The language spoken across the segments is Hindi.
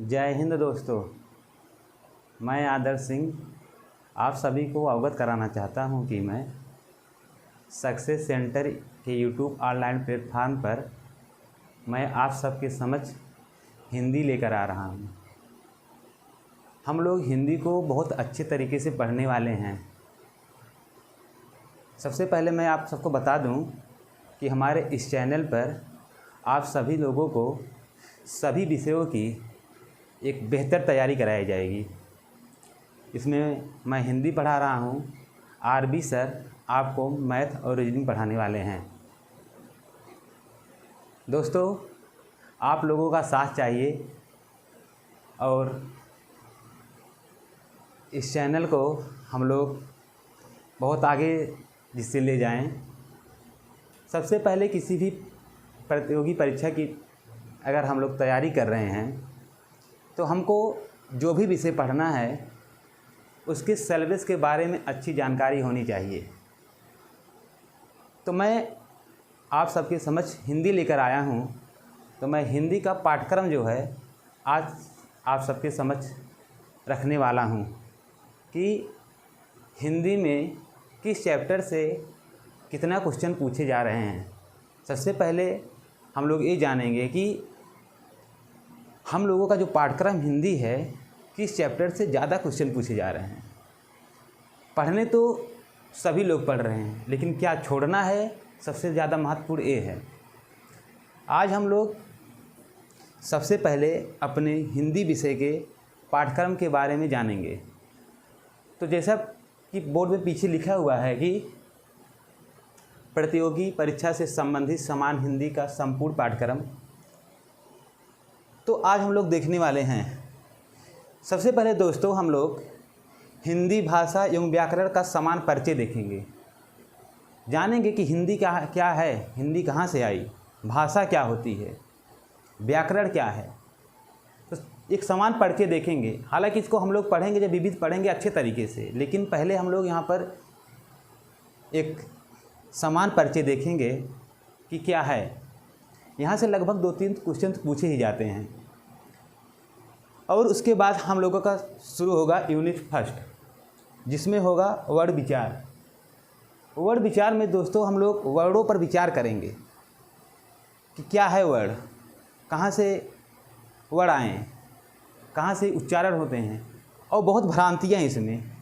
जय हिंद दोस्तों। मैं आदर्श सिंह आप सभी को अवगत कराना चाहता हूं कि मैं सक्सेस सेंटर के यूट्यूब ऑनलाइन प्लेटफार्म पर मैं आप सबके समक्ष हिंदी लेकर आ रहा हूं। हम लोग हिंदी को बहुत अच्छे तरीके से पढ़ने वाले हैं। सबसे पहले मैं आप सबको बता दूं कि हमारे इस चैनल पर आप सभी लोगों को सभी विषयों की एक बेहतर तैयारी कराई जाएगी। इसमें मैं हिंदी पढ़ा रहा हूँ, आरबी सर आपको मैथ और रीजनिंग पढ़ाने वाले हैं। दोस्तों, आप लोगों का साथ चाहिए और इस चैनल को हम लोग बहुत आगे जिससे ले जाएं। सबसे पहले किसी भी प्रतियोगी परीक्षा की अगर हम लोग तैयारी कर रहे हैं तो हमको जो भी विषय पढ़ना है उसके सिलेबस के बारे में अच्छी जानकारी होनी चाहिए। तो मैं आप सबके समक्ष हिंदी लेकर आया हूँ। तो मैं हिंदी का पाठ्यक्रम जो है आज आप सबके समक्ष रखने वाला हूँ कि हिंदी में किस चैप्टर से कितना क्वेश्चन पूछे जा रहे हैं। सबसे पहले हम लोग ये जानेंगे कि हम लोगों का जो पाठ्यक्रम हिंदी है किस चैप्टर से ज़्यादा क्वेश्चन पूछे जा रहे हैं। पढ़ने तो सभी लोग पढ़ रहे हैं, लेकिन क्या छोड़ना है सबसे ज़्यादा महत्वपूर्ण ये है। आज हम लोग सबसे पहले अपने हिंदी विषय के पाठ्यक्रम के बारे में जानेंगे। तो जैसा कि बोर्ड में पीछे लिखा हुआ है कि प्रतियोगी परीक्षा से संबंधित समान हिंदी का संपूर्ण पाठ्यक्रम, तो आज हम लोग देखने वाले हैं। सबसे पहले दोस्तों हम लोग हिंदी भाषा एवं व्याकरण का समान परिचय देखेंगे। जानेंगे कि हिंदी क्या है, हिंदी कहाँ से आई, भाषा क्या होती है, व्याकरण क्या है। तो एक समान परिचय देखेंगे। हालांकि इसको हम लोग पढ़ेंगे जब विविध पढ़ेंगे अच्छे तरीके से, लेकिन पहले हम लोग यहाँ पर एक समान परिचय देखेंगे कि क्या है। यहाँ से लगभग 2-3 क्वेश्चन पूछे ही जाते हैं। और उसके बाद हम लोगों का शुरू होगा यूनिट फर्स्ट, जिसमें होगा वर्ड विचार। वर्ड विचार में दोस्तों हम लोग वर्डों पर विचार करेंगे कि क्या है वर्ड, कहाँ से वर्ड आए, कहाँ से उच्चारण होते हैं, और बहुत भ्रांतियाँ इसमें।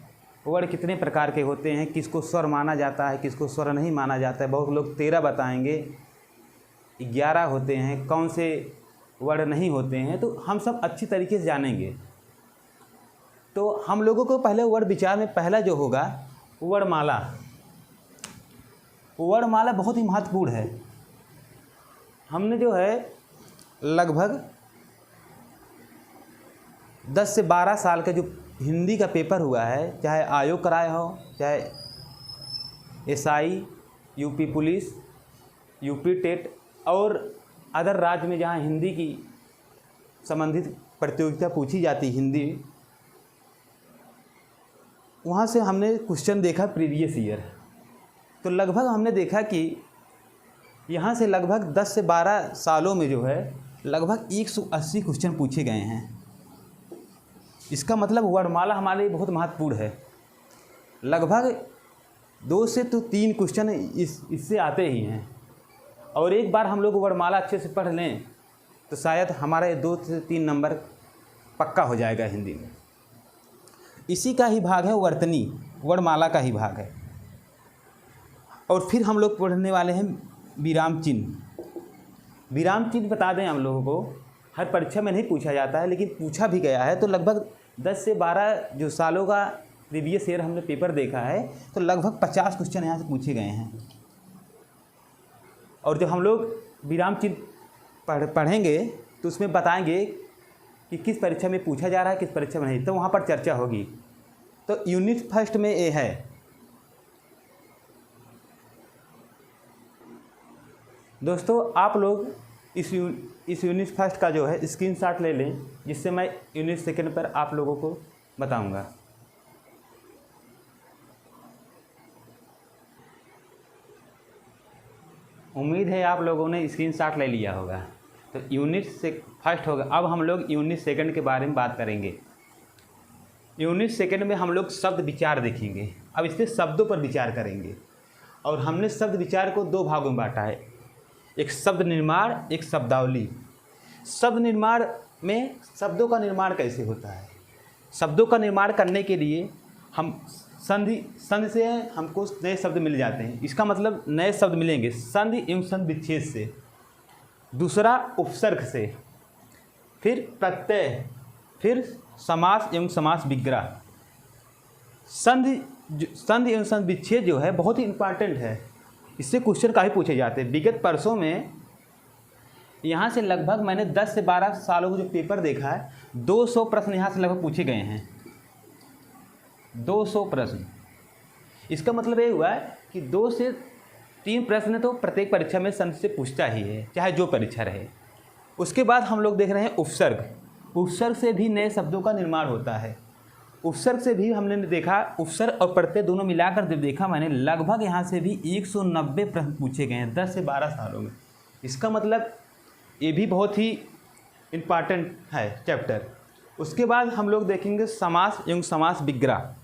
वर्ड कितने प्रकार के होते हैं, किसको स्वर माना जाता है, किसको स्वर नहीं माना जाता है। बहुत लोग 13 बताएंगे, 11 होते हैं, कौन से वर्ड नहीं होते हैं। तो हम सब अच्छी तरीके से जानेंगे। तो हम लोगों को पहले वर्ड विचार में पहला जो होगा वर्णमाला। वर्णमाला बहुत ही महत्वपूर्ण है। हमने जो है लगभग 10 से 12 साल का जो हिंदी का पेपर हुआ है, चाहे आयोग कराया हो, चाहे SI, UP police, UP TET और अदर राज्य में जहाँ हिंदी की संबंधित प्रतियोगिता पूछी जाती हिंदी, वहाँ से हमने क्वेश्चन देखा प्रीवियस ईयर। तो लगभग हमने देखा कि यहाँ से लगभग 10 से 12 सालों में जो है लगभग 180 क्वेश्चन पूछे गए हैं। इसका मतलब वर्णमाला हमारे लिए बहुत महत्वपूर्ण है। लगभग 2 से 3 क्वेश्चन इससे आते ही हैं। और एक बार हम लोग वर्णमाला अच्छे से पढ़ लें तो शायद हमारे 2 से 3 नंबर पक्का हो जाएगा हिंदी में। इसी का ही भाग है वर्तनी, वर्णमाला का ही भाग है। और फिर हम लोग पढ़ने वाले हैं विराम चिन्ह। विराम चिन्ह बता दें, हम लोगों को हर परीक्षा में नहीं पूछा जाता है, लेकिन पूछा भी गया है। तो लगभग 10 से 12 जो सालों का प्रीवियस ईयर हमने पेपर देखा है, तो लगभग 50 क्वेश्चन यहाँ से पूछे गए हैं। और जब हम लोग विराम चिन्ह पढ़ेंगे तो उसमें बताएंगे कि किस परीक्षा में पूछा जा रहा है, किस परीक्षा में नहीं, तो वहाँ पर चर्चा होगी। तो यूनिट फर्स्ट में ये है। दोस्तों, आप लोग इस यूनिट फर्स्ट का जो है स्क्रीनशॉट ले लें, जिससे मैं यूनिट सेकंड पर आप लोगों को बताऊंगा। उम्मीद है आप लोगों ने स्क्रीनशॉट ले लिया होगा। तो यूनिट से फर्स्ट होगा। अब हम लोग यूनिट सेकंड के बारे में बात करेंगे। यूनिट सेकंड में हम लोग शब्द विचार देखेंगे। अब इससे शब्दों पर विचार करेंगे और हमने शब्द विचार को दो भागों में बांटा है, एक शब्द निर्माण, एक शब्दावली। शब्द निर्माण में शब्दों का निर्माण कैसे होता है। शब्दों का निर्माण करने के लिए हम संधि से हमको नए शब्द मिल जाते हैं। इसका मतलब नए शब्द मिलेंगे संधि एवं संधि विच्छेद से, दूसरा उपसर्ग से, फिर प्रत्यय, फिर समास एवं समास विग्रह। संधि एवं संधि विच्छेद जो है बहुत ही इम्पॉर्टेंट है, इससे क्वेश्चन काफ़ी पूछे जाते हैं। विगत वर्षों में यहाँ से लगभग मैंने 10 से 12 सालों का जो पेपर देखा है, 200 प्रश्न यहाँ से लगभग पूछे गए हैं, 200 प्रश्न। इसका मतलब ये हुआ है कि 2 से 3 प्रश्न तो प्रत्येक परीक्षा में संधि से पूछता ही है, चाहे जो परीक्षा रहे। उसके बाद हम लोग देख रहे हैं उपसर्ग। उपसर्ग से भी नए शब्दों का निर्माण होता है। उपसर्ग से भी हमने देखा, उपसर्ग और प्रत्यय दोनों मिलाकर जब देखा मैंने, लगभग यहाँ से भी 190 प्रश्न पूछे गए हैं 10 से 12 सालों में। इसका मतलब ये भी बहुत ही इम्पॉर्टेंट है चैप्टर। उसके बाद हम लोग देखेंगे समास एवं समास विग्रह।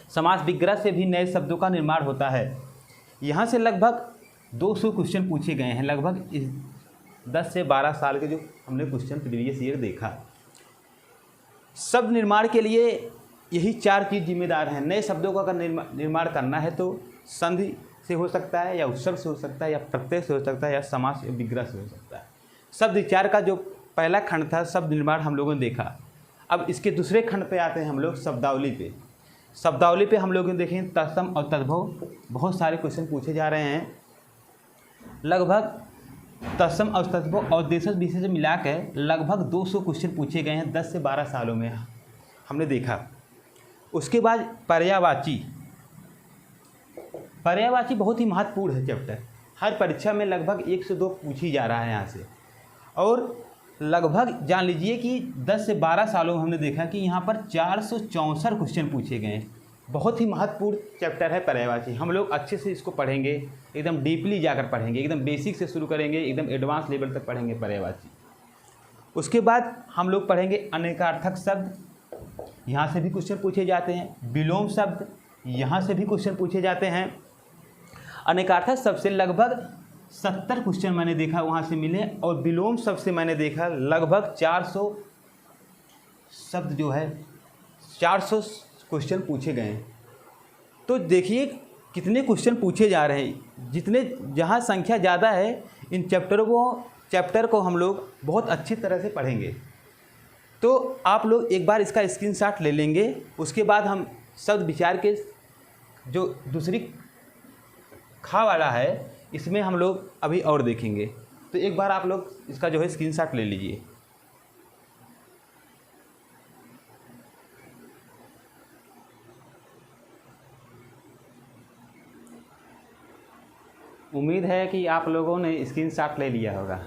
समास विग्रह से भी नए शब्दों का निर्माण होता है। यहाँ से लगभग 200 क्वेश्चन पूछे गए हैं, लगभग 10 से 12 साल के जो हमने क्वेश्चन प्रीवियस ईयर देखा। शब्द निर्माण के लिए यही 4 चीज़ जिम्मेदार हैं। नए शब्दों का अगर निर्माण करना है तो संधि से हो सकता है, या उपसर्ग से हो सकता है, या प्रत्यय से हो सकता है, या समास विग्रह से हो सकता है। शब्द विचार का जो पहला खंड था शब्द निर्माण हम लोगों ने देखा। अब इसके दूसरे खंड पे आते हैं हम लोग शब्दावली पे। शब्दावली पे हम लोग देखें तत्सम और तद्भव, बहुत सारे क्वेश्चन पूछे जा रहे हैं। लगभग तत्सम और तद्भव और देशज विशेष मिला के लगभग 200 क्वेश्चन पूछे गए हैं 10 से 12 सालों में, हमने देखा। उसके बाद पर्यायवाची। पर्यायवाची बहुत ही महत्वपूर्ण है चैप्टर। हर परीक्षा में लगभग 1 से 2 पूछी जा रहा है यहाँ से, और लगभग जान लीजिए कि 10 से 12 सालों में हमने देखा कि यहाँ पर 464 क्वेश्चन पूछे गए हैं। बहुत ही महत्वपूर्ण चैप्टर है पर्यायवाची। हम लोग अच्छे से इसको पढ़ेंगे, एकदम डीपली जाकर पढ़ेंगे, एकदम बेसिक से शुरू करेंगे, एकदम एडवांस लेवल तक पढ़ेंगे पर्यायवाची। उसके बाद हम लोग पढ़ेंगे अनेकार्थक शब्द, यहाँ से भी क्वेश्चन पूछे जाते हैं। विलोम शब्द, यहाँ से भी क्वेश्चन पूछे जाते हैं। अनेकार्थक शब्द से लगभग 70 क्वेश्चन मैंने देखा वहाँ से मिले, और विलोम शब्द से मैंने देखा लगभग 400 शब्द जो है 400 क्वेश्चन पूछे गए हैं। तो देखिए कितने क्वेश्चन पूछे जा रहे हैं। जितने जहाँ संख्या ज़्यादा है, इन चैप्टर को हम लोग बहुत अच्छी तरह से पढ़ेंगे। तो आप लोग एक बार इसका स्क्रीनशॉट ले लेंगे। उसके बाद हम शब्द विचार के जो दूसरी खा वाला है, इसमें हम लोग अभी और देखेंगे। तो एक बार आप लोग इसका जो है स्क्रीनशॉट ले लीजिए। उम्मीद है कि आप लोगों ने स्क्रीनशॉट ले लिया होगा।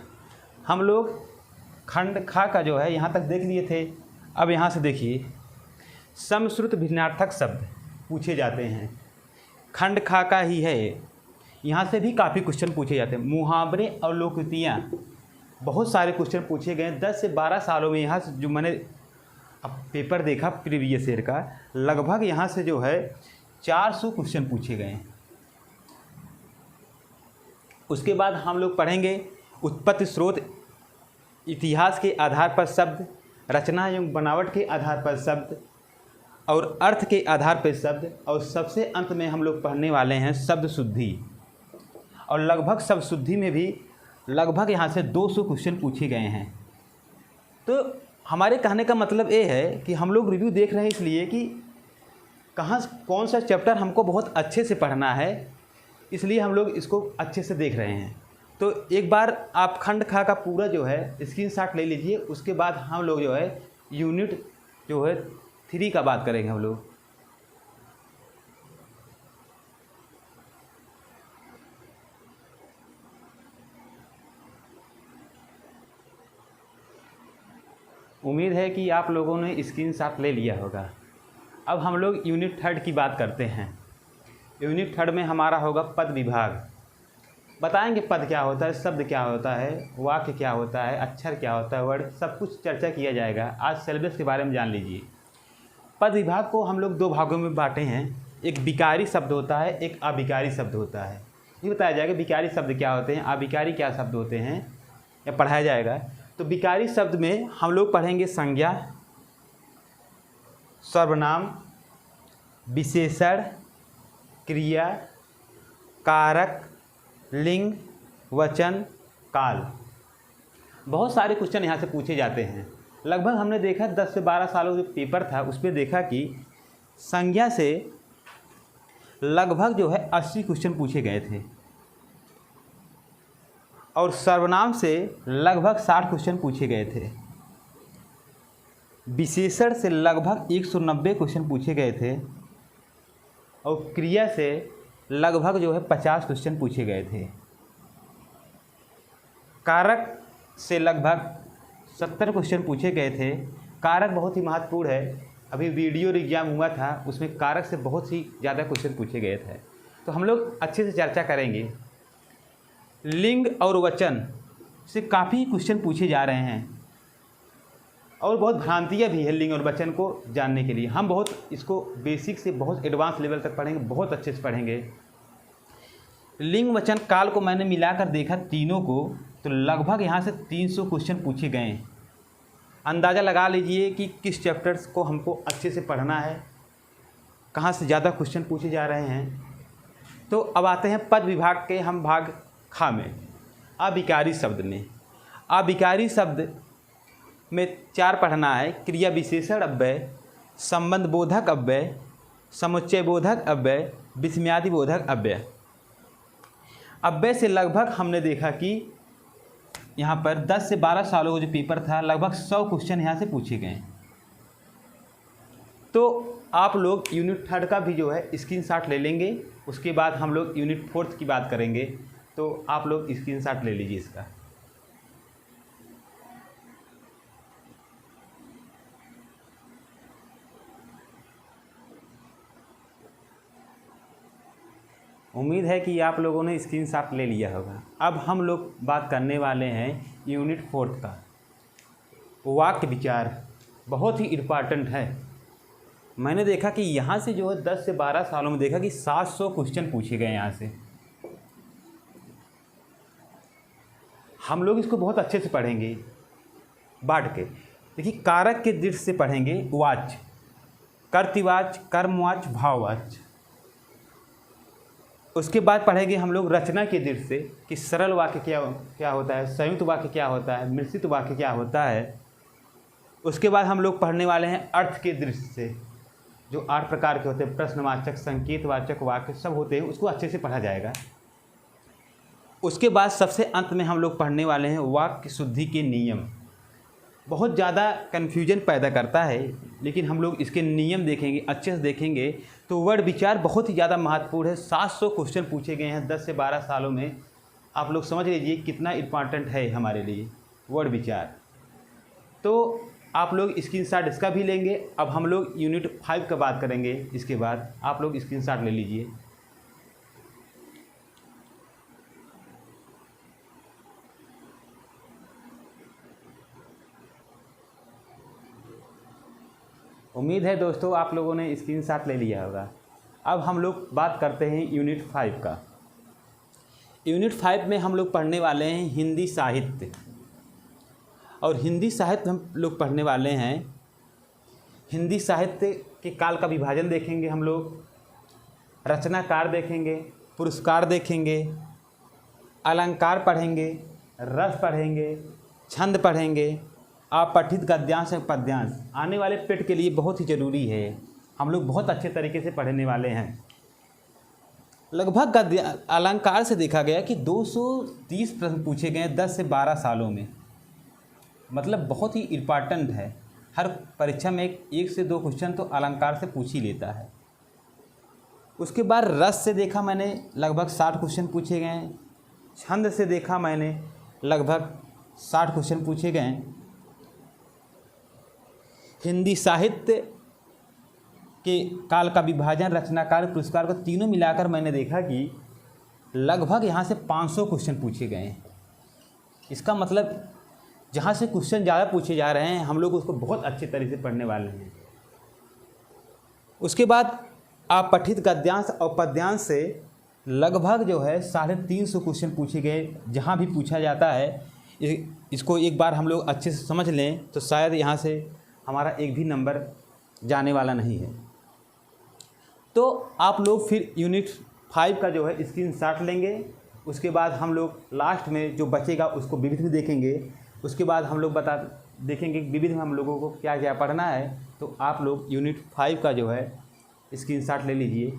हम लोग खंड खा का जो है यहाँ तक देख लिए थे। अब यहाँ से देखिए, समश्रुत भिन्नार्थक शब्द पूछे जाते हैं, खंड खा का ही है। यहाँ से भी काफ़ी क्वेश्चन पूछे जाते हैं। मुहावरे और लोकोक्तियाँ, बहुत सारे क्वेश्चन पूछे गए 10 से 12 सालों में। यहाँ से जो मैंने अब पेपर देखा प्रीवियस ईयर का, लगभग यहाँ से जो है 400 क्वेश्चन पूछे गए हैं। उसके बाद हम लोग पढ़ेंगे उत्पत्ति, स्रोत, इतिहास के आधार पर शब्द, रचना एवं बनावट के आधार पर शब्द, और अर्थ के आधार पर शब्द, और सबसे अंत में हम लोग पढ़ने वाले हैं शब्द शुद्धि। और लगभग शब्द शुद्धि में भी लगभग यहाँ से 200 क्वेश्चन पूछे गए हैं। तो हमारे कहने का मतलब ये है कि हम लोग रिव्यू देख रहे हैं इसलिए कि कहाँ कौन सा चैप्टर हमको बहुत अच्छे से पढ़ना है, इसलिए हम लोग इसको अच्छे से देख रहे हैं। तो एक बार आप खंड खा का पूरा जो है स्क्रीनशॉट ले लीजिए। उसके बाद हम लोग जो है यूनिट जो है 3 का बात करेंगे हम लोग। उम्मीद है कि आप लोगों ने स्क्रीनशॉट ले लिया होगा। अब हम लोग यूनिट 3 की बात करते हैं। यूनिट 3 में हमारा होगा पद विभाग। बताएंगे पद क्या होता है, शब्द क्या होता है, वाक्य क्या होता है, अक्षर क्या होता है, वर्ड, सब कुछ चर्चा किया जाएगा। आज सिलेबस के बारे में जान लीजिए। पद विभाग को हम लोग दो भागों में बांटे हैं, एक विकारी शब्द होता है, एक अविकारी शब्द होता है। ये बताया जाएगा विकारी शब्द क्या होते हैं, अविकारी क्या शब्द होते हैं, या पढ़ाया जाएगा। तो विकारी शब्द में हम लोग पढ़ेंगे संज्ञा, सर्वनाम, विशेषण, क्रिया, कारक, लिंग, वचन, काल। बहुत सारे क्वेश्चन यहाँ से पूछे जाते हैं। लगभग हमने देखा 10 से 12 सालों जो पेपर था उसमें देखा कि संज्ञा से लगभग जो है 80 क्वेश्चन पूछे गए थे और सर्वनाम से लगभग 60 क्वेश्चन पूछे गए थे। विशेषण से लगभग 190 क्वेश्चन पूछे गए थे और क्रिया से लगभग जो है 50 क्वेश्चन पूछे गए थे। कारक से लगभग 70 क्वेश्चन पूछे गए थे। कारक बहुत ही महत्वपूर्ण है। अभी वीडियो एग्जाम हुआ था उसमें कारक से बहुत ही ज़्यादा क्वेश्चन पूछे गए थे, तो हम लोग अच्छे से चर्चा करेंगे। लिंग और वचन से काफ़ी क्वेश्चन पूछे जा रहे हैं और बहुत भ्रांतियाँ भी है लिंग और वचन को जानने के लिए। हम बहुत इसको बेसिक से बहुत एडवांस लेवल तक पढ़ेंगे, बहुत अच्छे से पढ़ेंगे। लिंग, वचन, काल को मैंने मिलाकर देखा तीनों को, तो लगभग यहाँ से 300 क्वेश्चन पूछे गए। अंदाज़ा लगा लीजिए कि किस चैप्टर्स को हमको अच्छे से पढ़ना है, कहाँ से ज़्यादा क्वेश्चन पूछे जा रहे हैं। तो अब आते हैं पद विभाग के हम भाग खा में, अविकारी शब्द में। अविकारी शब्द में 4 पढ़ना है, क्रिया विशेषण अव्यय, संबंध बोधक अव्यय, समुच्चय बोधक अव्यय, विस्मयादि बोधक अव्यय। अव्यय से लगभग हमने देखा कि यहाँ पर 10 से 12 सालों का जो पेपर था लगभग 100 क्वेश्चन यहाँ से पूछे गए। तो आप लोग यूनिट 3 का भी जो है स्क्रीनशॉट ले लेंगे, उसके बाद हम लोग यूनिट 4 की बात करेंगे, तो आप लोग स्क्रीनशॉट ले लीजिए इसका। उम्मीद है कि आप लोगों ने स्क्रीनशॉट ले लिया होगा। अब हम लोग बात करने वाले हैं यूनिट 4 का। वाक्य विचार बहुत ही इम्पॉर्टेंट है। मैंने देखा कि यहाँ से जो है 10 से 12 सालों में देखा कि 700 क्वेश्चन पूछे गए यहाँ से। हम लोग इसको बहुत अच्छे से पढ़ेंगे बांट के। देखिए, कारक के दृष्टि से पढ़ेंगे वाच्य, कर्तृवाच्य, कर्मवाच्य, भाववाच्य। उसके बाद पढ़ेंगे हम लोग रचना के दृष्टि से कि सरल वाक्य क्या होता है, संयुक्त वाक्य क्या होता है, मिश्रित वाक्य क्या होता है। उसके बाद हम लोग पढ़ने वाले हैं अर्थ के दृष्टि से, जो 8 प्रकार के होते हैं, प्रश्नवाचक, संकेतवाचक वाक्य सब होते हैं, उसको अच्छे से पढ़ा जाएगा। उसके बाद सबसे अंत में हम लोग पढ़ने वाले हैं वाक्य शुद्धि के नियम। बहुत ज़्यादा कन्फ्यूजन पैदा करता है, लेकिन हम लोग इसके नियम देखेंगे, अच्छे से देखेंगे तो वर्ड विचार बहुत ही ज़्यादा महत्वपूर्ण है। 700 क्वेश्चन पूछे गए हैं 10 से 12 सालों में। आप लोग समझ लीजिए कितना इम्पॉर्टेंट है हमारे लिए वर्ड विचार। तो आप लोग स्क्रीनशॉट इसका भी लेंगे। अब हम लोग यूनिट 5 का बात करेंगे, इसके बाद आप लोग स्क्रीनशॉट ले लीजिए। उम्मीद है दोस्तों आप लोगों ने स्क्रीनशॉट ले लिया होगा। अब हम लोग बात करते हैं यूनिट 5 का। यूनिट 5 में हम लोग पढ़ने वाले हैं हिंदी साहित्य, और हिंदी साहित्य हम लोग पढ़ने वाले हैं। हिंदी साहित्य के काल का विभाजन देखेंगे हम लोग, रचनाकार देखेंगे, पुरस्कार देखेंगे, अलंकार पढ़ेंगे, रस पढ़ेंगे, छंद पढ़ेंगे, अपठित गद्यांश और पद्यांश। आने वाले पेट के लिए बहुत ही ज़रूरी है, हम लोग बहुत अच्छे तरीके से पढ़ने वाले हैं। लगभग अलंकार से देखा गया कि 230 प्रश्न पूछे गए 10 से 12 सालों में, मतलब बहुत ही इम्पॉर्टेंट है। हर परीक्षा में एक से 2 क्वेश्चन तो अलंकार से पूछ ही लेता है। उसके बाद रस से देखा मैंने लगभग 60 क्वेश्चन पूछे गए। छंद से देखा मैंने लगभग 60 क्वेश्चन पूछे गए। हिंदी साहित्य के काल का विभाजन, रचनाकार, पुरस्कार को तीनों मिलाकर मैंने देखा कि लगभग यहाँ से 500 क्वेश्चन पूछे गए हैं। इसका मतलब जहाँ से क्वेश्चन ज़्यादा पूछे जा रहे हैं हम लोग उसको बहुत अच्छे तरीके से पढ़ने वाले हैं। उसके बाद आप पठित गद्यांश और पद्यांश से लगभग जो है 350 क्वेश्चन पूछे गए। जहाँ भी पूछा जाता है इसको एक बार हम लोग अच्छे से समझ लें तो शायद यहाँ से हमारा एक भी नंबर जाने वाला नहीं है। तो आप लोग फिर यूनिट 5 का जो है स्क्रीनशॉट लेंगे। उसके बाद हम लोग लास्ट में जो बचेगा उसको विविध में देखेंगे। उसके बाद हम लोग देखेंगे विविध में हम लोगों को क्या क्या पढ़ना है। तो आप लोग यूनिट 5 का जो है स्क्रीनशॉट ले लीजिए।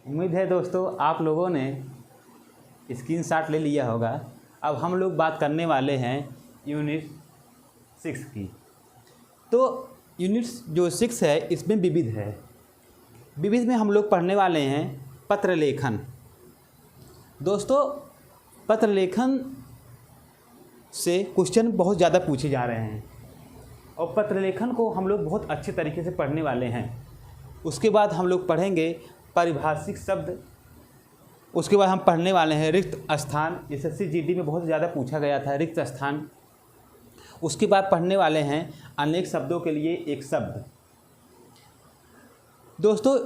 उम्मीद है दोस्तों आप लोगों ने स्क्रीनशॉट ले लिया होगा। अब हम लोग बात करने वाले हैं यूनिट 6 की। तो यूनिट जो 6 है इसमें विविध है। विविध में हम लोग पढ़ने वाले हैं पत्र लेखन। दोस्तों पत्र लेखन से क्वेश्चन बहुत ज़्यादा पूछे जा रहे हैं और पत्र लेखन को हम लोग बहुत अच्छे तरीके से पढ़ने वाले हैं। उसके बाद हम लोग पढ़ेंगे पारिभाषिक शब्द। उसके बाद हम पढ़ने वाले हैं रिक्त स्थान। एसएससी जीडी में बहुत ज़्यादा पूछा गया था रिक्त स्थान। उसके बाद पढ़ने वाले हैं अनेक शब्दों के लिए एक शब्द। दोस्तों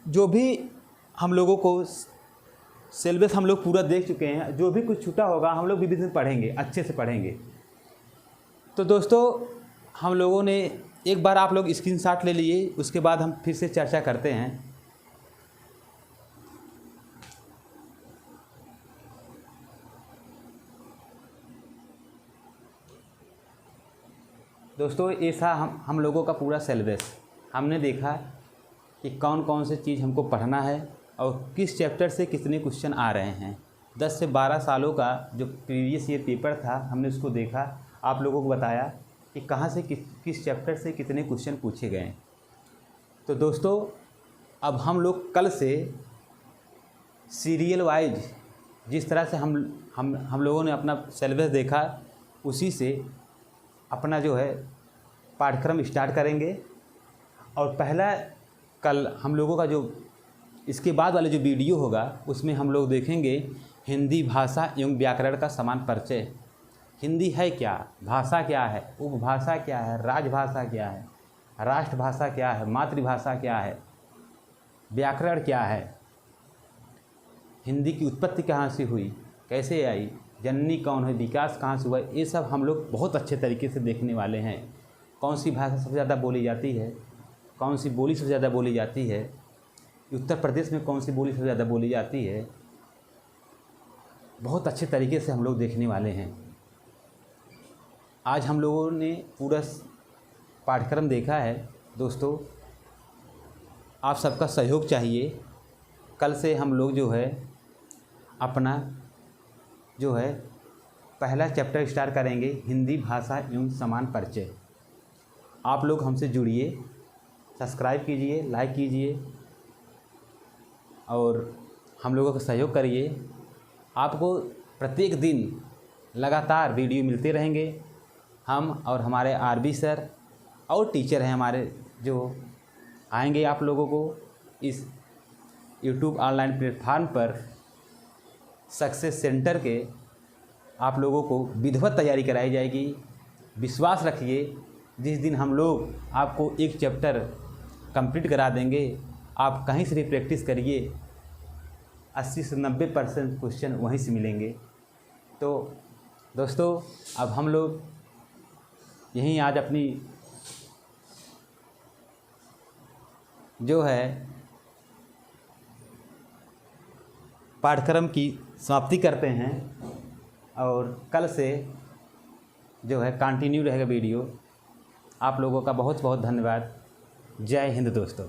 जो भी हम लोगों को सिलेबस हम लोग पूरा देख चुके हैं, जो भी कुछ छूटा होगा हम लोग विविध में पढ़ेंगे, अच्छे से पढ़ेंगे। तो दोस्तों हम लोगों ने एक बार आप लोग स्क्रीनशॉट ले लिए, उसके बाद हम फिर से चर्चा करते हैं। दोस्तों ऐसा हम लोगों का पूरा सिलेबस हमने देखा कि कौन कौन से चीज़ हमको पढ़ना है और किस चैप्टर से कितने क्वेश्चन आ रहे हैं। 10 से 12 सालों का जो प्रीवियस ईयर पेपर था हमने उसको देखा, आप लोगों को बताया कि कहाँ से किस चैप्टर से कितने क्वेश्चन पूछे गए। तो दोस्तों अब हम लोग कल से सीरियल वाइज जिस तरह से हम लोगों ने अपना सिलेबस देखा उसी से अपना जो है पाठ्यक्रम स्टार्ट करेंगे। और पहला कल हम लोगों का जो इसके बाद वाले जो वीडियो होगा उसमें हम लोग देखेंगे हिंदी भाषा एवं व्याकरण का समान परिचय। हिंदी है क्या, भाषा क्या है, उपभाषा क्या है, राजभाषा क्या है, राष्ट्रभाषा क्या है, मातृभाषा क्या है, व्याकरण क्या है, हिंदी की उत्पत्ति कहाँ से हुई, कैसे आई, जननी कौन है, विकास कहाँ से हुआ, ये सब हम लोग बहुत अच्छे तरीके से देखने वाले हैं। कौन सी भाषा सबसे ज़्यादा बोली जाती है, कौन सी बोली सबसे ज़्यादा बोली जाती है, उत्तर प्रदेश में कौन सी बोली सबसे ज़्यादा बोली जाती है, बहुत अच्छे तरीके से हम लोग देखने वाले हैं। आज हम लोगों ने पूरा पाठ्यक्रम देखा है। दोस्तों आप सबका सहयोग चाहिए। कल से हम लोग जो है अपना जो है पहला चैप्टर स्टार्ट करेंगे हिंदी भाषा एवं समान परिचय। आप लोग हमसे जुड़िए, सब्सक्राइब कीजिए, लाइक कीजिए और हम लोगों का सहयोग करिए। आपको प्रत्येक दिन लगातार वीडियो मिलते रहेंगे। हम और हमारे आरबी सर और टीचर हैं हमारे जो आएंगे आप लोगों को इस यूट्यूब ऑनलाइन प्लेटफार्म पर सक्सेस सेंटर के आप लोगों को विधिवत तैयारी कराई जाएगी। विश्वास रखिए, जिस दिन हम लोग आपको एक चैप्टर कंप्लीट करा देंगे, आप कहीं से भी प्रैक्टिस करिए, 80 से 90% क्वेश्चन वहीं से मिलेंगे। तो दोस्तों अब हम लोग यहीं आज अपनी जो है पाठ्यक्रम की समाप्ति करते हैं और कल से जो है कंटिन्यू रहेगा वीडियो। आप लोगों का बहुत बहुत धन्यवाद। जय हिंद दोस्तों।